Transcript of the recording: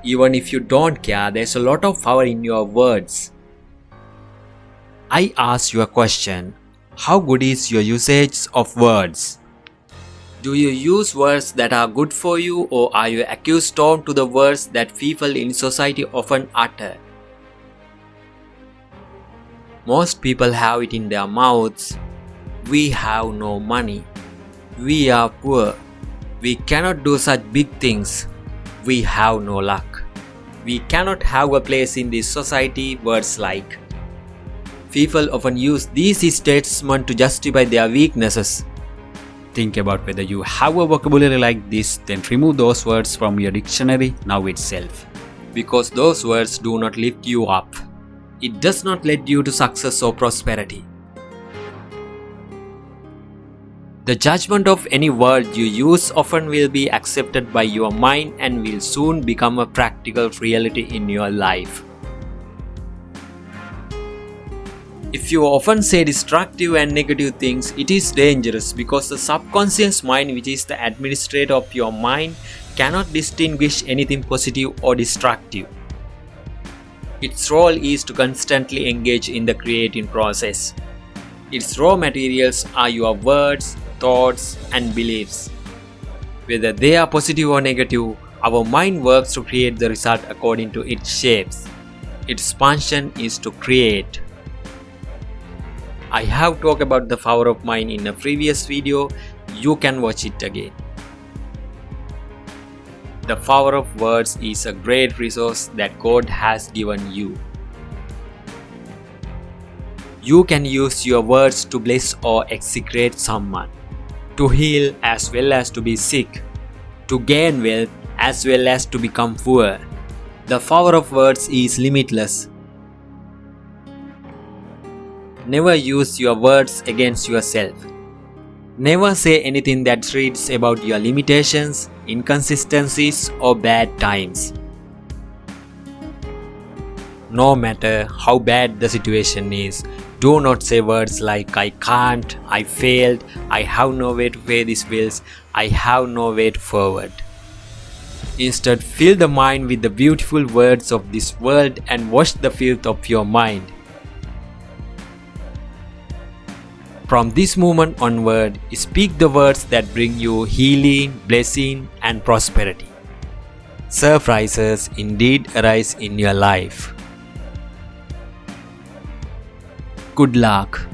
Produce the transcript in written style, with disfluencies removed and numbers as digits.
Even if you don't care, there's a lot of power in your words. I ask you a question. How good is your usage of words? Do you use words that are good for you, or are you accustomed to the words that people in society often utter? Most people have it in their mouths. We have no money. We are poor. We cannot do such big things. We have no luck. We cannot have a place in this society. Words like. People often use these statements to justify their weaknesses. Think about whether you have a vocabulary like this, then remove those words from your dictionary now itself. Because those words do not lift you up. It does not lead you to success or prosperity. The judgment of any word you use often will be accepted by your mind and will soon become a practical reality in your life. If you often say destructive and negative things, it is dangerous because the subconscious mind, which is the administrator of your mind, cannot distinguish anything positive or destructive. Its role is to constantly engage in the creating process. Its raw materials are your words, thoughts, and beliefs. Whether they are positive or negative, our mind works to create the result according to its shapes. Its function is to create. I have talked about the power of mind in a previous video. You can watch it again. The power of words is a great resource that God has given you. You can use your words to bless or execrate someone, to heal as well as to be sick, to gain wealth as well as to become poor. The power of words is limitless. Never use your words against yourself. Never say anything that reads about your limitations, inconsistencies, or bad times. No matter how bad the situation is, do not say words like I can't, I failed, I have no way to pay these bills, I have no way to forward. Instead, fill the mind with the beautiful words of this world and wash the filth of your mind. From this moment onward, speak the words that bring you healing, blessing, and prosperity. Surprises indeed arise in your life. Good luck.